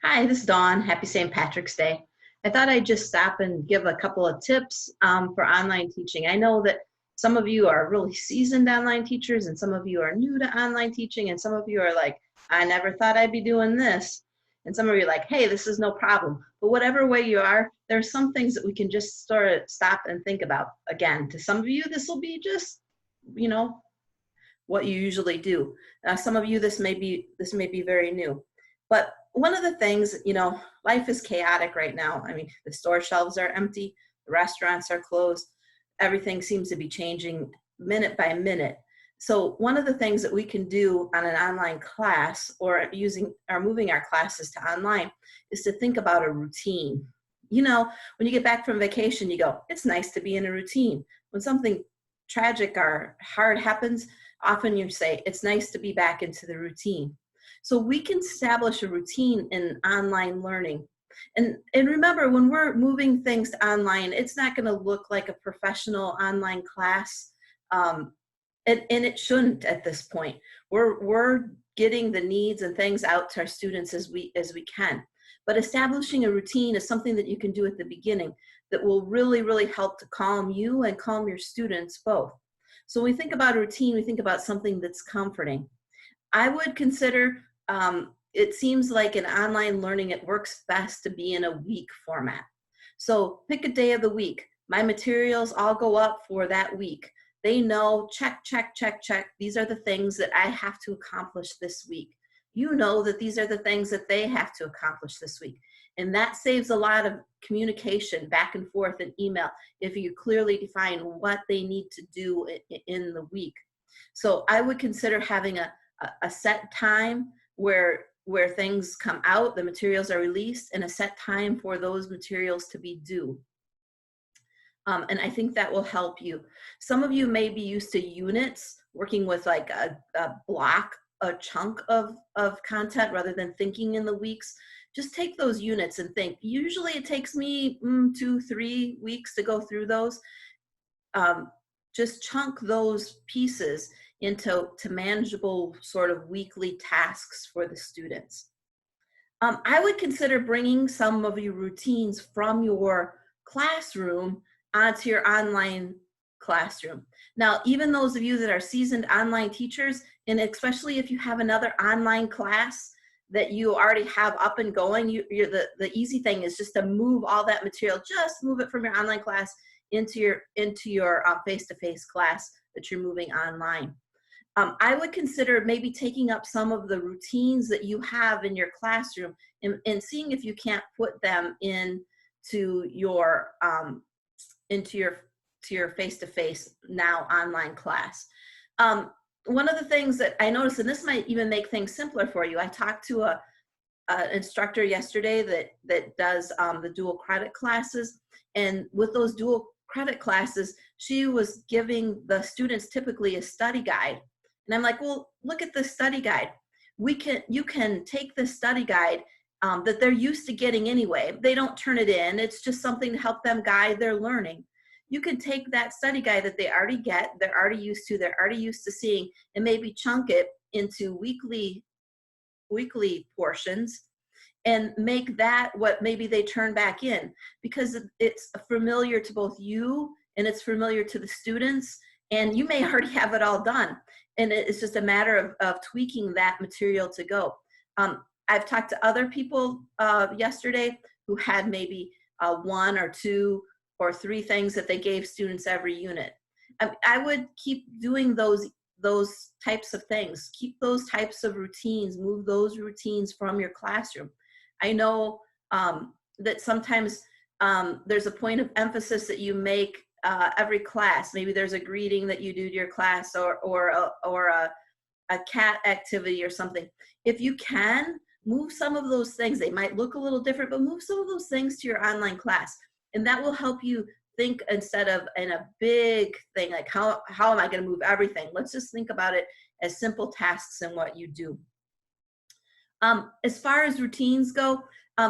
Hi, this is Dawn. Happy St. Patrick's Day. I thought I'd just stop and give a couple of tips for online teaching. I know that some of you are really seasoned online teachers, and some of you are new to online teaching, and some of you are like, I never thought I'd be doing this. And some of you are like, hey, this is no problem. But whatever way you are, there are some things that we can just sort of stop and think about. Again, to some of you, this will be just, you know, what you usually do. Some of you, this may be very new. But one of the things, life is chaotic right now. I mean, the store shelves are empty, the restaurants are closed, everything seems to be changing minute by minute. So one of the things that we can do on an online class or moving our classes to online is to think about a routine. When you get back from vacation, you go, it's nice to be in a routine. When something tragic or hard happens, often you say, it's nice to be back into the routine. So we can establish a routine in online learning. And remember, when we're moving things to online, it's not going to look like a professional online class. And it shouldn't at this point. We're getting the needs and things out to our students as we can. But establishing a routine is something that you can do at the beginning that will really, really help to calm you and calm your students both. So when we think about a routine, we think about something that's comforting. I would consider, it seems like in online learning, it works best to be in a week format. So pick a day of the week. My materials all go up for that week. They know, check, check, check, check. These are the things that I have to accomplish this week. You know that these are the things that they have to accomplish this week. And that saves a lot of communication back and forth in email if you clearly define what they need to do in the week. So I would consider having a set time where things come out, the materials are released, and a set time for those materials to be due. And I think that will help you. Some of you may be used to units, working with like a block, a chunk of content rather than thinking in the weeks. Just take those units and think. Usually it takes me 2-3 weeks to go through those. Just chunk those pieces into manageable sort of weekly tasks for the students. I would consider bringing some of your routines from your classroom onto your online classroom. Now, even those of you that are seasoned online teachers, and especially if you have another online class that you already have up and going, the easy thing is just to move all that material, just move it from your online class into your face-to-face class that you're moving online. I would consider maybe taking up some of the routines that you have in your classroom and seeing if you can't put them into your face-to-face now online class. One of the things that I noticed, and this might even make things simpler for you, I talked to an instructor yesterday that does the dual credit classes, and with those dual credit classes, she was giving the students typically a study guide. And I'm like, well, look at this study guide. You can take this study guide that they're used to getting anyway. They don't turn it in. It's just something to help them guide their learning. You can take that study guide that they already get, they're already used to seeing, and maybe chunk it into weekly portions and make that what maybe they turn back in, because it's familiar to both you and it's familiar to the students, and you may already have it all done. And it's just a matter of tweaking that material to go. I've talked to other people yesterday who had maybe 1 or 2 or 3 things that they gave students every unit. I would keep doing those types of things. Keep those types of routines, move those routines from your classroom. I know that sometimes there's a point of emphasis that you make every class. Maybe there's a greeting that you do to your class or a cat activity or something. If you can, move some of those things. They might look a little different, but move some of those things to your online class. And that will help you think instead of in a big thing, like how am I going to move everything? Let's just think about it as simple tasks in what you do. As far as routines go,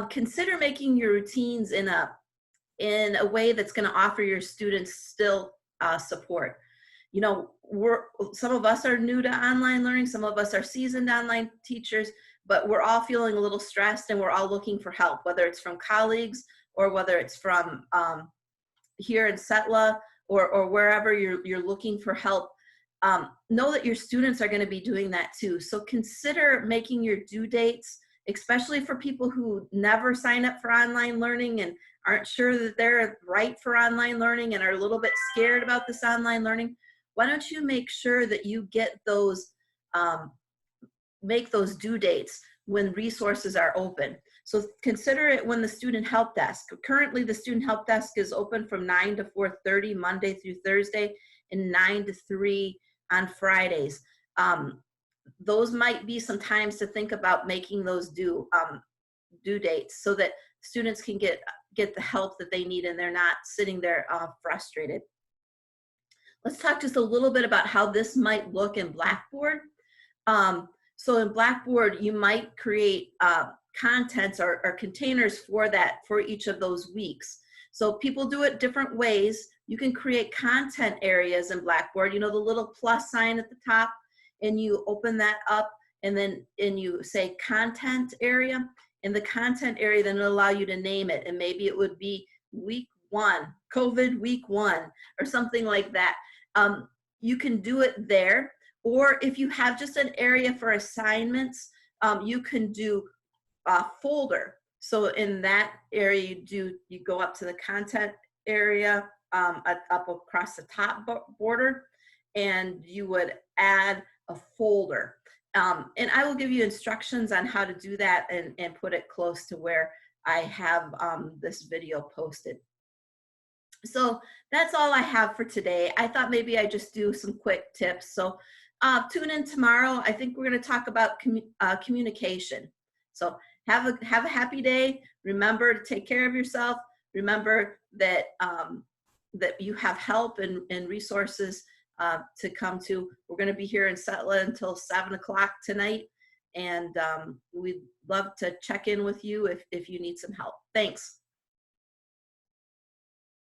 consider making your routines in a way that's going to offer your students still support. You know, some of us are new to online learning, some of us are seasoned online teachers, but we're all feeling a little stressed and we're all looking for help, whether it's from colleagues or whether it's from here in Setla or wherever you're looking for help. Know that your students are going to be doing that too. So consider making your due dates, especially for people who never sign up for online learning and aren't sure that they're right for online learning and are a little bit scared about this online learning. Why don't you make sure that you get those, make those due dates when resources are open. So consider it when the student help desk. Currently, the student help desk is open from 9 to 4:30 Monday through Thursday and 9 to 3 on Fridays. Those might be some times to think about making those due dates so that students can get the help that they need and they're not sitting there frustrated. Let's talk just a little bit about how this might look in Blackboard. So in Blackboard, you might create contents or containers for that for each of those weeks. So people do it different ways. You can create content areas in Blackboard, you know, the little plus sign at the top, and you open that up and you say content area, and the content area then will allow you to name it, and maybe it would be week 1, COVID week 1 or something like that. You can do it there, or if you have just an area for assignments, you can do a folder. So in that area, you go up to the content area up across the top border, and you would add a folder. And I will give you instructions on how to do that and put it close to where I have this video posted. So that's all I have for today. I thought maybe I'd just do some quick tips. So tune in tomorrow. I think we're going to talk about communication. So have a happy day. Remember to take care of yourself. Remember that that you have help and resources to come to. We're going to be here in Setla until 7 o'clock tonight, and we'd love to check in with you if you need some help. Thanks.